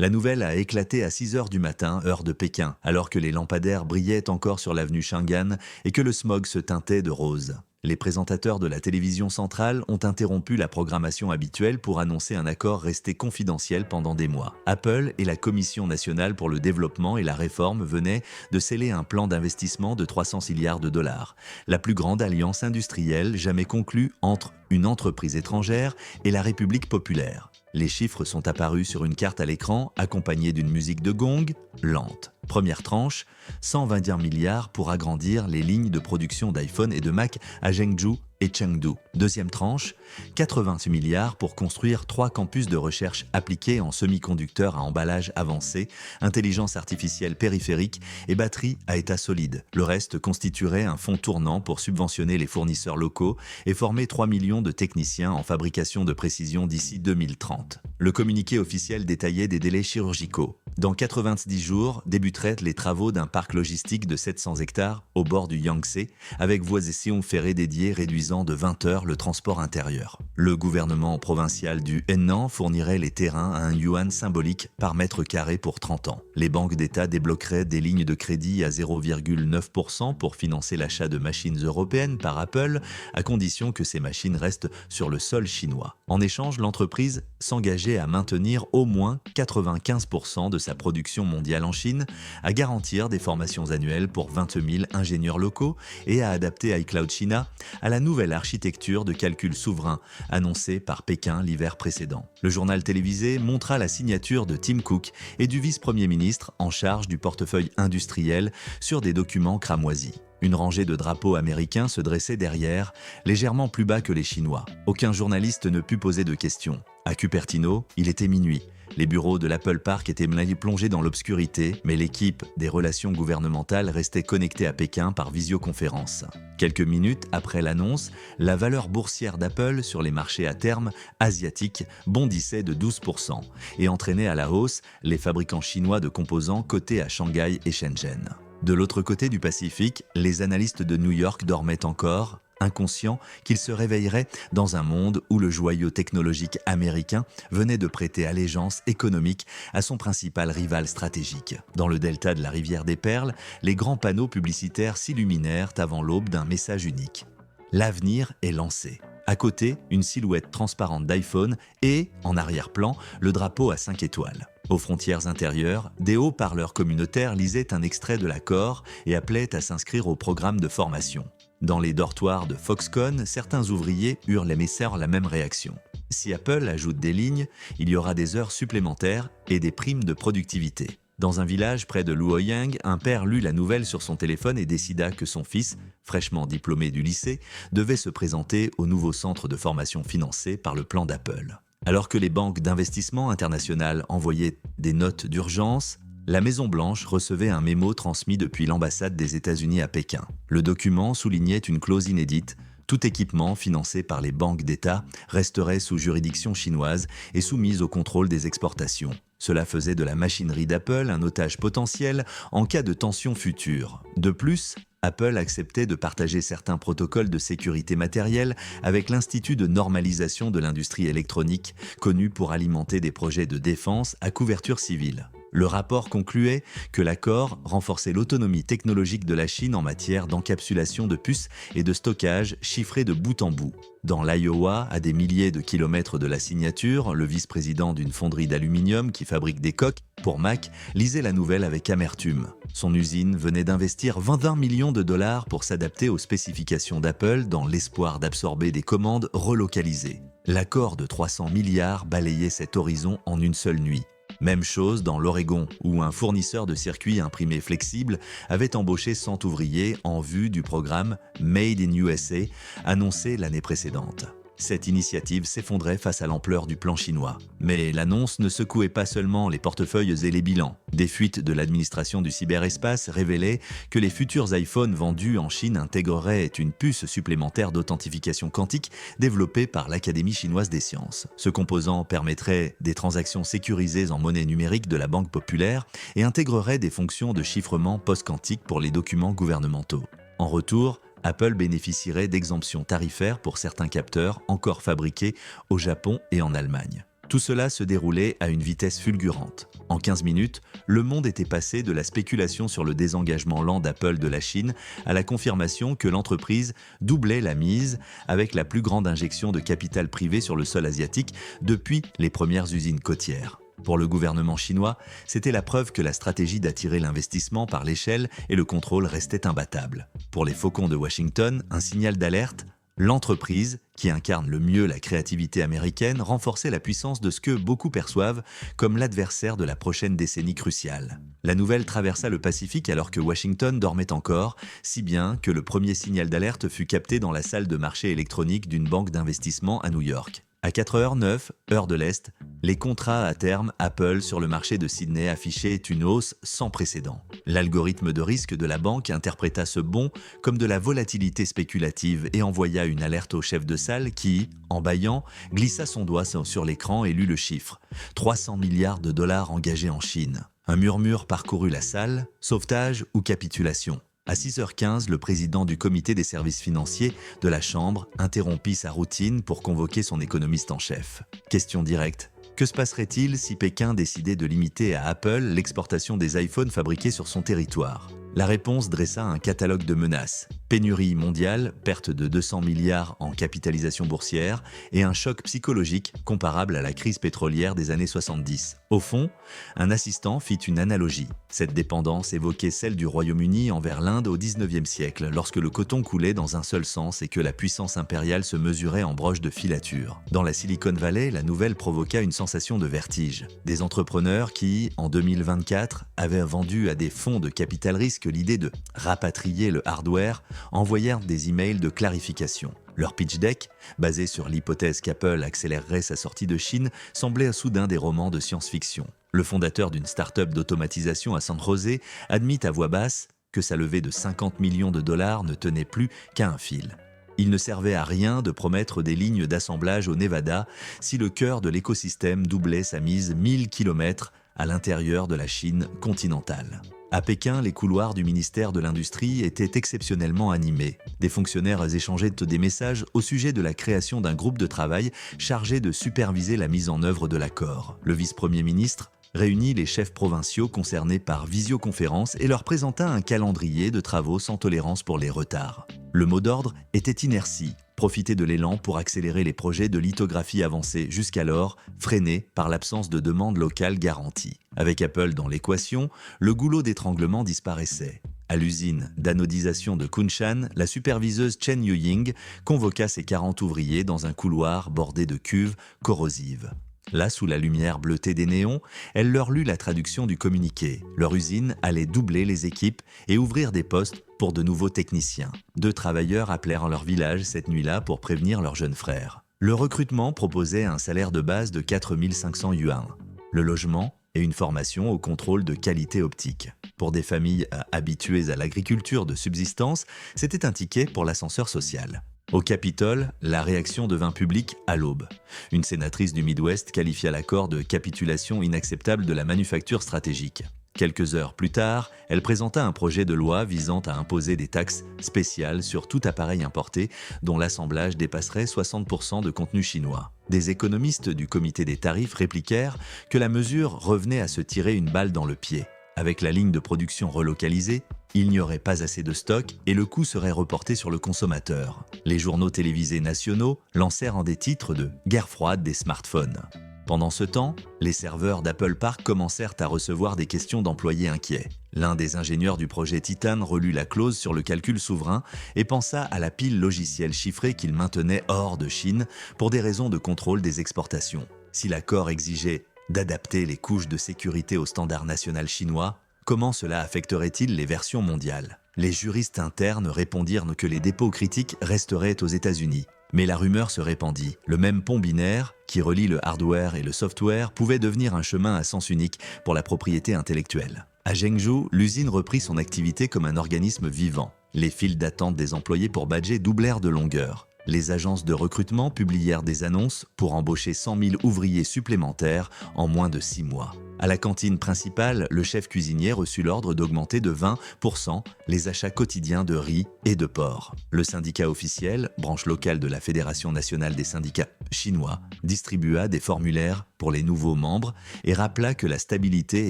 La nouvelle a éclaté à 6 heures du matin, heure de Pékin, alors que les lampadaires brillaient encore sur l'avenue Chang'an et que le smog se teintait de rose. Les présentateurs de la télévision centrale ont interrompu la programmation habituelle pour annoncer un accord resté confidentiel pendant des mois. Apple et la Commission nationale pour le développement et la réforme venaient de sceller un plan d'investissement de 300 milliards de dollars, la plus grande alliance industrielle jamais conclue entre une entreprise étrangère et la République populaire. Les chiffres sont apparus sur une carte à l'écran, accompagnée d'une musique de gong lente. Première tranche, 121 milliards pour agrandir les lignes de production d'iPhone et de Mac à Zhengzhou et Chengdu. Deuxième tranche, 88 milliards pour construire 3 campus de recherche appliqués en semi-conducteurs à emballage avancé, intelligence artificielle périphérique et batterie à état solide. Le reste constituerait un fonds tournant pour subventionner les fournisseurs locaux et former 3 millions de techniciens en fabrication de précision d'ici 2030. Le communiqué officiel détaillait des délais chirurgicaux. Dans 90 jours, débuteraient les travaux d'un parc logistique de 700 hectares au bord du Yangtze, avec voies et sillons ferrés dédiés réduisant de 20 heures le transport intérieur. Le gouvernement provincial du Henan fournirait les terrains à un yuan symbolique par mètre carré pour 30 ans. Les banques d'État débloqueraient des lignes de crédit à 0,9% pour financer l'achat de machines européennes par Apple, à condition que ces machines restent sur le sol chinois. En échange, l'entreprise s'engageait à maintenir au moins 95% de sa production mondiale en Chine, à garantir des formations annuelles pour 20 000 ingénieurs locaux et à adapter iCloud China à la nouvelle architecture de calcul souverain annoncée par Pékin l'hiver précédent. Le journal télévisé montra la signature de Tim Cook et du vice-premier ministre en charge du portefeuille industriel sur des documents cramoisis. Une rangée de drapeaux américains se dressait derrière, légèrement plus bas que les Chinois. Aucun journaliste ne put poser de questions. À Cupertino, il était minuit. Les bureaux de l'Apple Park étaient plongés dans l'obscurité, mais l'équipe des relations gouvernementales restait connectée à Pékin par visioconférence. Quelques minutes après l'annonce, la valeur boursière d'Apple sur les marchés à terme asiatiques bondissait de 12% et entraînait à la hausse les fabricants chinois de composants cotés à Shanghai et Shenzhen. De l'autre côté du Pacifique, les analystes de New York dormaient encore, inconscients qu'ils se réveilleraient dans un monde où le joyau technologique américain venait de prêter allégeance économique à son principal rival stratégique. Dans le delta de la rivière des Perles, les grands panneaux publicitaires s'illuminèrent avant l'aube d'un message unique. L'avenir est lancé. À côté, une silhouette transparente d'iPhone et, en arrière-plan, le drapeau à 5 étoiles. Aux frontières intérieures, des haut-parleurs communautaires lisaient un extrait de l'accord et appelaient à s'inscrire au programme de formation. Dans les dortoirs de Foxconn, certains ouvriers eurent la même réaction. Si Apple ajoute des lignes, il y aura des heures supplémentaires et des primes de productivité. Dans un village près de Luoyang, un père lut la nouvelle sur son téléphone et décida que son fils, fraîchement diplômé du lycée, devait se présenter au nouveau centre de formation financé par le plan d'Apple. Alors que les banques d'investissement internationales envoyaient des notes d'urgence, la Maison-Blanche recevait un mémo transmis depuis l'ambassade des États-Unis à Pékin. Le document soulignait une clause inédite. Tout équipement financé par les banques d'État resterait sous juridiction chinoise et soumis au contrôle des exportations. Cela faisait de la machinerie d'Apple un otage potentiel en cas de tension future. De plus, Apple acceptait de partager certains protocoles de sécurité matérielle avec l'Institut de normalisation de l'industrie électronique, connu pour alimenter des projets de défense à couverture civile. Le rapport concluait que l'accord renforçait l'autonomie technologique de la Chine en matière d'encapsulation de puces et de stockage chiffrés de bout en bout. Dans l'Iowa, à des milliers de kilomètres de la signature, le vice-président d'une fonderie d'aluminium qui fabrique des coques pour Mac lisait la nouvelle avec amertume. Son usine venait d'investir 21 millions de dollars pour s'adapter aux spécifications d'Apple dans l'espoir d'absorber des commandes relocalisées. L'accord de 300 milliards balayait cet horizon en une seule nuit. Même chose dans l'Oregon, où un fournisseur de circuits imprimés flexibles avait embauché 100 ouvriers en vue du programme Made in USA annoncé l'année précédente. Cette initiative s'effondrait face à l'ampleur du plan chinois. Mais l'annonce ne secouait pas seulement les portefeuilles et les bilans. Des fuites de l'administration du cyberespace révélaient que les futurs iPhones vendus en Chine intégreraient une puce supplémentaire d'authentification quantique développée par l'Académie chinoise des sciences. Ce composant permettrait des transactions sécurisées en monnaie numérique de la Banque populaire et intégrerait des fonctions de chiffrement post-quantique pour les documents gouvernementaux. En retour, Apple bénéficierait d'exemptions tarifaires pour certains capteurs encore fabriqués au Japon et en Allemagne. Tout cela se déroulait à une vitesse fulgurante. En 15 minutes, le monde était passé de la spéculation sur le désengagement lent d'Apple de la Chine à la confirmation que l'entreprise doublait la mise avec la plus grande injection de capital privé sur le sol asiatique depuis les premières usines côtières. Pour le gouvernement chinois, c'était la preuve que la stratégie d'attirer l'investissement par l'échelle et le contrôle restait imbattable. Pour les faucons de Washington, un signal d'alerte. L'entreprise, qui incarne le mieux la créativité américaine, renforçait la puissance de ce que beaucoup perçoivent comme l'adversaire de la prochaine décennie cruciale. La nouvelle traversa le Pacifique alors que Washington dormait encore, si bien que le premier signal d'alerte fut capté dans la salle de marché électronique d'une banque d'investissement à New York. À 4h09, heure de l'Est, les contrats à terme Apple sur le marché de Sydney affichaient une hausse sans précédent. L'algorithme de risque de la banque interpréta ce bond comme de la volatilité spéculative et envoya une alerte au chef de salle qui, en bâillant, glissa son doigt sur l'écran et lut le chiffre. 300 milliards de dollars engagés en Chine. Un murmure parcourut la salle, sauvetage ou capitulation. À 6h15, le président du comité des services financiers de la Chambre interrompit sa routine pour convoquer son économiste en chef. Question directe. Que se passerait-il si Pékin décidait de limiter à Apple l'exportation des iPhones fabriqués sur son territoire ? La réponse dressa un catalogue de menaces. Pénurie mondiale, perte de 200 milliards en capitalisation boursière et un choc psychologique comparable à la crise pétrolière des années 70. Au fond, un assistant fit une analogie. Cette dépendance évoquait celle du Royaume-Uni envers l'Inde au XIXe siècle, lorsque le coton coulait dans un seul sens et que la puissance impériale se mesurait en broches de filature. Dans la Silicon Valley, la nouvelle provoqua une sensation de vertige. Des entrepreneurs qui, en 2024, avaient vendu à des fonds de capital risque l'idée de rapatrier le hardware, envoyèrent des emails de clarification. Leur pitch deck, basé sur l'hypothèse qu'Apple accélérerait sa sortie de Chine, semblait soudain des romans de science-fiction. Le fondateur d'une start-up d'automatisation à San José admit à voix basse que sa levée de 50 millions de dollars ne tenait plus qu'à un fil. Il ne servait à rien de promettre des lignes d'assemblage au Nevada si le cœur de l'écosystème doublait sa mise 1000 km à l'intérieur de la Chine continentale. À Pékin, les couloirs du ministère de l'Industrie étaient exceptionnellement animés. Des fonctionnaires échangeaient des messages au sujet de la création d'un groupe de travail chargé de superviser la mise en œuvre de l'accord. Le vice-premier ministre réunit les chefs provinciaux concernés par visioconférence et leur présenta un calendrier de travaux sans tolérance pour les retards. Le mot d'ordre était inertie, profiter de l'élan pour accélérer les projets de lithographie avancés jusqu'alors freinés par l'absence de demande locale garantie. Avec Apple dans l'équation, le goulot d'étranglement disparaissait. À l'usine d'anodisation de Kunshan, la superviseuse Chen Yuying convoqua ses 40 ouvriers dans un couloir bordé de cuves corrosives. Là, sous la lumière bleutée des néons, elle leur lut la traduction du communiqué. Leur usine allait doubler les équipes et ouvrir des postes pour de nouveaux techniciens. 2 travailleurs appelèrent leur village cette nuit-là pour prévenir leur jeune frère. Le recrutement proposait un salaire de base de 4 500 yuans, le logement et une formation au contrôle de qualité optique. Pour des familles habituées à l'agriculture de subsistance, c'était un ticket pour l'ascenseur social. Au Capitole, la réaction devint publique à l'aube. Une sénatrice du Midwest qualifia l'accord de capitulation inacceptable de la manufacture stratégique. Quelques heures plus tard, elle présenta un projet de loi visant à imposer des taxes spéciales sur tout appareil importé dont l'assemblage dépasserait 60% de contenu chinois. Des économistes du comité des tarifs répliquèrent que la mesure revenait à se tirer une balle dans le pied. Avec la ligne de production relocalisée, il n'y aurait pas assez de stock et le coût serait reporté sur le consommateur. Les journaux télévisés nationaux lancèrent en des titres de « guerre froide des smartphones ». Pendant ce temps, les serveurs d'Apple Park commencèrent à recevoir des questions d'employés inquiets. L'un des ingénieurs du projet Titan relut la clause sur le calcul souverain et pensa à la pile logicielle chiffrée qu'il maintenait hors de Chine pour des raisons de contrôle des exportations. Si l'accord exigeait d'adapter les couches de sécurité au standard national chinois, comment cela affecterait-il les versions mondiales ? Les juristes internes répondirent que les dépôts critiques resteraient aux États-Unis. Mais la rumeur se répandit. Le même pont binaire, qui relie le hardware et le software, pouvait devenir un chemin à sens unique pour la propriété intellectuelle. À Zhengzhou, l'usine reprit son activité comme un organisme vivant. Les files d'attente des employés pour badger doublèrent de longueur. Les agences de recrutement publièrent des annonces pour embaucher 100 000 ouvriers supplémentaires en moins de 6 mois. À la cantine principale, le chef cuisinier reçut l'ordre d'augmenter de 20% les achats quotidiens de riz et de porc. Le syndicat officiel, branche locale de la Fédération nationale des syndicats chinois, distribua des formulaires pour les nouveaux membres et rappela que la stabilité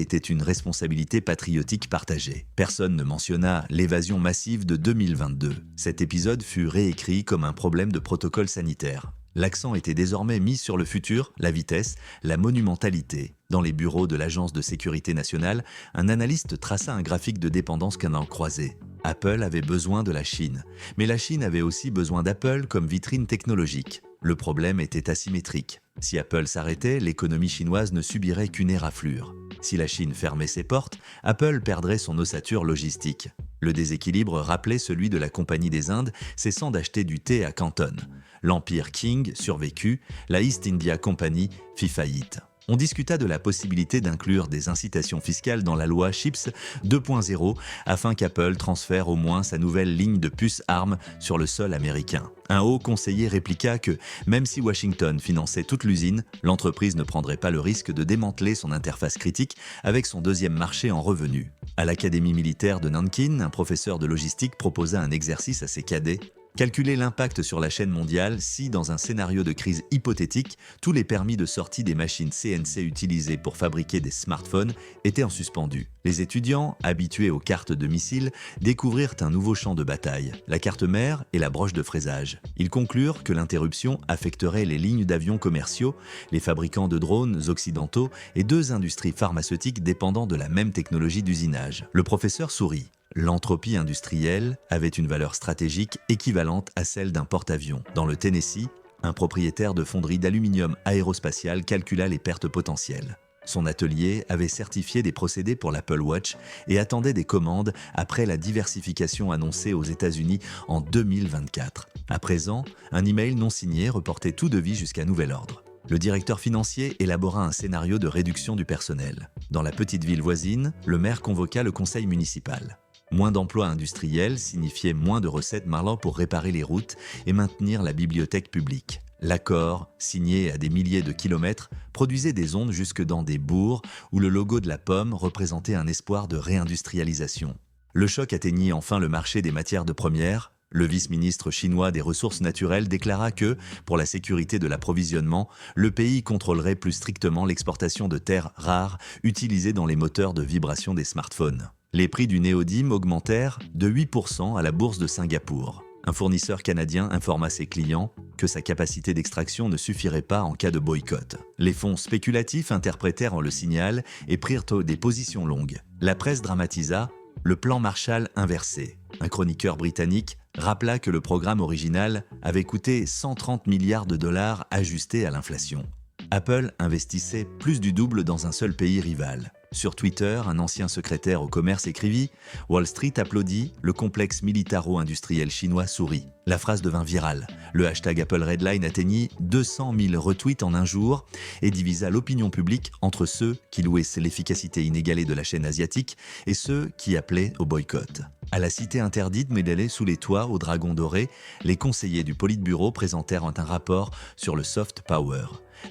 était une responsabilité patriotique partagée. Personne ne mentionna l'évasion massive de 2022. Cet épisode fut réécrit comme un problème de protocole sanitaire. L'accent était désormais mis sur le futur, la vitesse, la monumentalité. Dans les bureaux de l'Agence de sécurité nationale, un analyste traça un graphique de dépendance canal croisé. Apple avait besoin de la Chine, mais la Chine avait aussi besoin d'Apple comme vitrine technologique. Le problème était asymétrique. Si Apple s'arrêtait, l'économie chinoise ne subirait qu'une éraflure. Si la Chine fermait ses portes, Apple perdrait son ossature logistique. Le déséquilibre rappelait celui de la Compagnie des Indes cessant d'acheter du thé à Canton. L'empire Qing survécut, la East India Company fit faillite. On discuta de la possibilité d'inclure des incitations fiscales dans la loi CHIPS 2.0 afin qu'Apple transfère au moins sa nouvelle ligne de puces ARM sur le sol américain. Un haut conseiller répliqua que, même si Washington finançait toute l'usine, l'entreprise ne prendrait pas le risque de démanteler son interface critique avec son deuxième marché en revenus. À l'Académie militaire de Nankin, un professeur de logistique proposa un exercice à ses cadets. Calculer l'impact sur la chaîne mondiale si, dans un scénario de crise hypothétique, tous les permis de sortie des machines CNC utilisées pour fabriquer des smartphones étaient en suspendu. Les étudiants, habitués aux cartes de missiles, découvrirent un nouveau champ de bataille, la carte mère et la broche de fraisage. Ils conclurent que l'interruption affecterait les lignes d'avions commerciaux, les fabricants de drones occidentaux et deux industries pharmaceutiques dépendant de la même technologie d'usinage. Le professeur sourit. L'entropie industrielle avait une valeur stratégique équivalente à celle d'un porte-avions. Dans le Tennessee, un propriétaire de fonderie d'aluminium aérospatial calcula les pertes potentielles. Son atelier avait certifié des procédés pour l'Apple Watch et attendait des commandes après la diversification annoncée aux États-Unis en 2024. À présent, un email non signé reportait tout devis jusqu'à nouvel ordre. Le directeur financier élabora un scénario de réduction du personnel. Dans la petite ville voisine, le maire convoqua le conseil municipal. Moins d'emplois industriels signifiait moins de recettes marlant pour réparer les routes et maintenir la bibliothèque publique. L'accord, signé à des milliers de kilomètres, produisait des ondes jusque dans des bourgs où le logo de la pomme représentait un espoir de réindustrialisation. Le choc atteignit enfin le marché des matières de première. Le vice-ministre chinois des Ressources naturelles déclara que, pour la sécurité de l'approvisionnement, le pays contrôlerait plus strictement l'exportation de terres rares utilisées dans les moteurs de vibration des smartphones. Les prix du néodyme augmentèrent de 8% à la bourse de Singapour. Un fournisseur canadien informa ses clients que sa capacité d'extraction ne suffirait pas en cas de boycott. Les fonds spéculatifs interprétèrent le signal et prirent des positions longues. La presse dramatisa le plan Marshall inversé. Un chroniqueur britannique rappela que le programme original avait coûté 130 milliards de dollars ajustés à l'inflation. Apple investissait plus du double dans un seul pays rival. Sur Twitter, un ancien secrétaire au commerce écrivit « Wall Street applaudit, le complexe militaro-industriel chinois sourit ». La phrase devint virale. Le hashtag Apple Redline atteignit 200 000 retweets en un jour et divisa l'opinion publique entre ceux qui louaient l'efficacité inégalée de la chaîne asiatique et ceux qui appelaient au boycott. À la cité interdite mêlée sous les toits au dragon doré, les conseillers du Politburo présentèrent un rapport sur le soft power.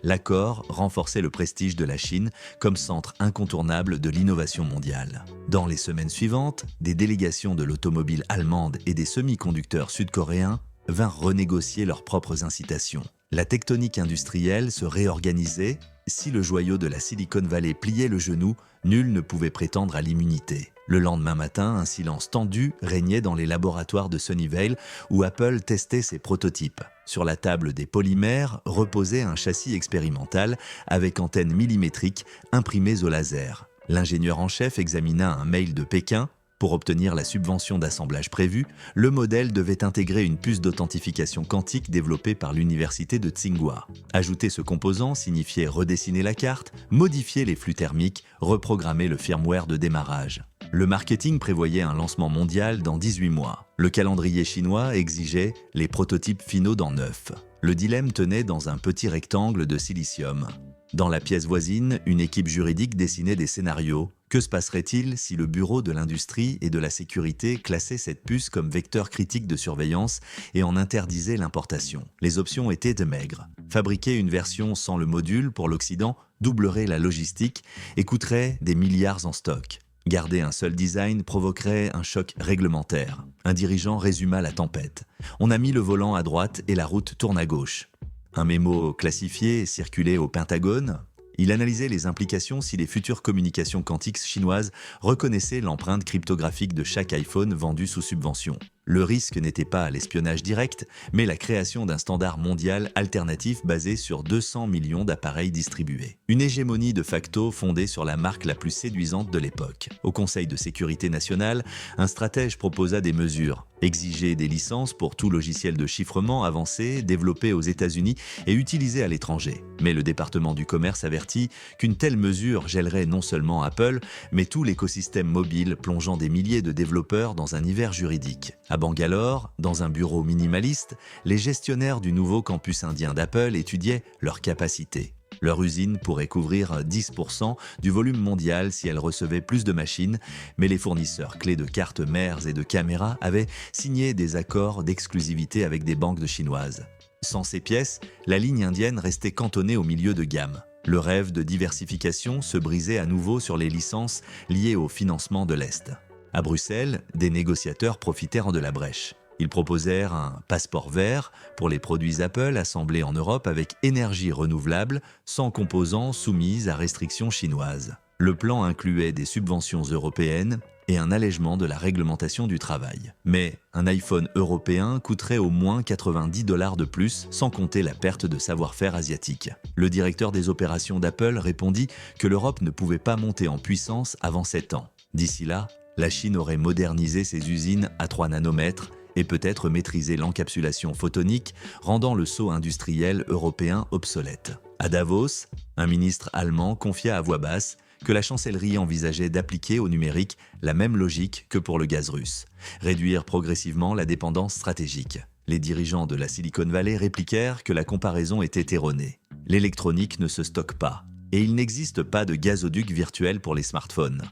L'accord renforçait le prestige de la Chine comme centre incontournable de l'innovation mondiale. Dans les semaines suivantes, des délégations de l'automobile allemande et des semi-conducteurs sud-coréens vinrent renégocier leurs propres incitations. La tectonique industrielle se réorganisait. Si le joyau de la Silicon Valley pliait le genou, nul ne pouvait prétendre à l'immunité. Le lendemain matin, un silence tendu régnait dans les laboratoires de Sunnyvale où Apple testait ses prototypes. Sur la table des polymères reposait un châssis expérimental avec antennes millimétriques imprimées au laser. L'ingénieur en chef examina un mail de Pékin. Pour obtenir la subvention d'assemblage prévue, le modèle devait intégrer une puce d'authentification quantique développée par l'université de Tsinghua. Ajouter ce composant signifiait redessiner la carte, modifier les flux thermiques, reprogrammer le firmware de démarrage. Le marketing prévoyait un lancement mondial dans 18 mois. Le calendrier chinois exigeait les prototypes finaux dans 9. Le dilemme tenait dans un petit rectangle de silicium. Dans la pièce voisine, une équipe juridique dessinait des scénarios. Que se passerait-il si le Bureau de l'industrie et de la sécurité classait cette puce comme vecteur critique de surveillance et en interdisait l'importation? Les options étaient de maigres. Fabriquer une version sans le module pour l'Occident doublerait la logistique et coûterait des milliards en stock. Garder un seul design provoquerait un choc réglementaire. Un dirigeant résuma la tempête. On a mis le volant à droite et la route tourne à gauche. Un mémo classifié circulait au Pentagone. Il analysait les implications si les futures communications quantiques chinoises reconnaissaient l'empreinte cryptographique de chaque iPhone vendu sous subvention. Le risque n'était pas l'espionnage direct, mais la création d'un standard mondial alternatif basé sur 200 millions d'appareils distribués. Une hégémonie de facto fondée sur la marque la plus séduisante de l'époque. Au Conseil de sécurité nationale, un stratège proposa des mesures. Exiger des licences pour tout logiciel de chiffrement avancé, développé aux États-Unis et utilisé à l'étranger. Mais le département du commerce avertit qu'une telle mesure gèlerait non seulement Apple, mais tout l'écosystème mobile, plongeant des milliers de développeurs dans un hiver juridique. À Bangalore, dans un bureau minimaliste, les gestionnaires du nouveau campus indien d'Apple étudiaient leurs capacités. Leur usine pourrait couvrir 10% du volume mondial si elle recevait plus de machines, mais les fournisseurs clés de cartes mères et de caméras avaient signé des accords d'exclusivité avec des banques chinoises. Sans ces pièces, la ligne indienne restait cantonnée au milieu de gamme. Le rêve de diversification se brisait à nouveau sur les licences liées au financement de l'Est. À Bruxelles, des négociateurs profitèrent de la brèche. Ils proposèrent un passeport vert pour les produits Apple assemblés en Europe avec énergie renouvelable, sans composants soumis à restrictions chinoises. Le plan incluait des subventions européennes et un allègement de la réglementation du travail. Mais un iPhone européen coûterait au moins 90 $ de plus, sans compter la perte de savoir-faire asiatique. Le directeur des opérations d'Apple répondit que l'Europe ne pouvait pas monter en puissance avant 7 ans. D'ici là, la Chine aurait modernisé ses usines à 3 nanomètres et peut-être maîtrisé l'encapsulation photonique, rendant le saut industriel européen obsolète. À Davos, un ministre allemand confia à voix basse que la chancellerie envisageait d'appliquer au numérique la même logique que pour le gaz russe, réduire progressivement la dépendance stratégique. Les dirigeants de la Silicon Valley répliquèrent que la comparaison était erronée. L'électronique ne se stocke pas, et il n'existe pas de gazoduc virtuel pour les smartphones.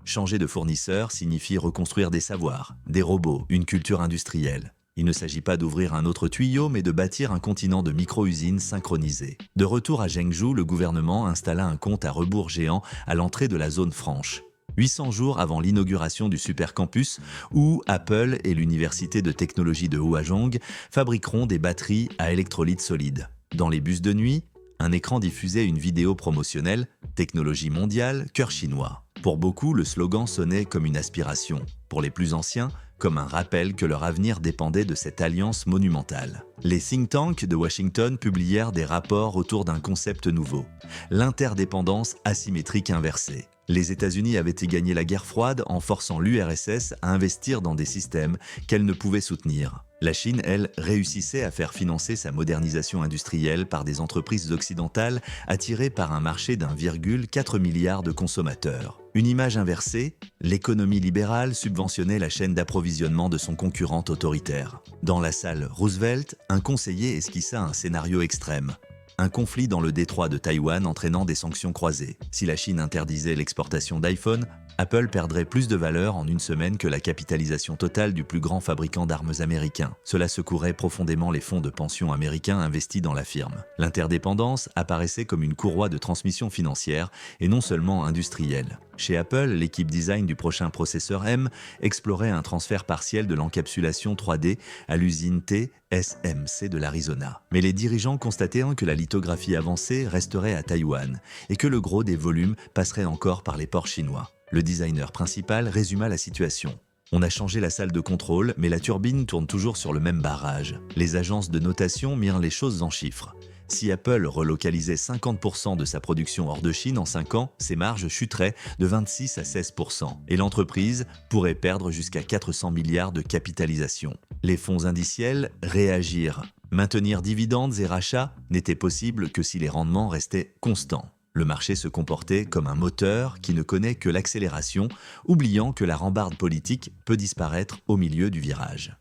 Changer de fournisseur signifie reconstruire des savoirs, des robots, une culture industrielle. Il ne s'agit pas d'ouvrir un autre tuyau, mais de bâtir un continent de micro-usines synchronisées. De retour à Zhengzhou, le gouvernement installa un compte à rebours géant à l'entrée de la zone franche. 800 jours avant l'inauguration du supercampus, où Apple et l'université de technologie de Huazhong fabriqueront des batteries à électrolyte solide. Dans les bus de nuit, un écran diffusait une vidéo promotionnelle « Technologie mondiale, cœur chinois ». Pour beaucoup, le slogan sonnait comme une aspiration. Pour les plus anciens, comme un rappel que leur avenir dépendait de cette alliance monumentale. Les think tanks de Washington publièrent des rapports autour d'un concept nouveau, l'interdépendance asymétrique inversée. Les États-Unis avaient gagné la guerre froide en forçant l'URSS à investir dans des systèmes qu'elle ne pouvait soutenir. La Chine, elle, réussissait à faire financer sa modernisation industrielle par des entreprises occidentales attirées par un marché d'1,4 milliard de consommateurs. Une image inversée, l'économie libérale subventionnait la chaîne d'approvisionnement de son concurrent autoritaire. Dans la salle Roosevelt, un conseiller esquissa un scénario extrême. Un conflit dans le détroit de Taïwan entraînant des sanctions croisées. Si la Chine interdisait l'exportation d'iPhone, Apple perdrait plus de valeur en une semaine que la capitalisation totale du plus grand fabricant d'armes américain. Cela secouerait profondément les fonds de pension américains investis dans la firme. L'interdépendance apparaissait comme une courroie de transmission financière et non seulement industrielle. Chez Apple, l'équipe design du prochain processeur M explorait un transfert partiel de l'encapsulation 3D à l'usine TSMC de l'Arizona. Mais les dirigeants constatèrent que la lithographie avancée resterait à Taïwan et que le gros des volumes passerait encore par les ports chinois. Le designer principal résuma la situation. On a changé la salle de contrôle, mais la turbine tourne toujours sur le même barrage. Les agences de notation mirent les choses en chiffres. Si Apple relocalisait 50% de sa production hors de Chine en 5 ans, ses marges chuteraient de 26 à 16%, et l'entreprise pourrait perdre jusqu'à 400 milliards de capitalisation. Les fonds indiciels réagirent. Maintenir dividendes et rachats n'était possible que si les rendements restaient constants. Le marché se comportait comme un moteur qui ne connaît que l'accélération, oubliant que la rambarde politique peut disparaître au milieu du virage.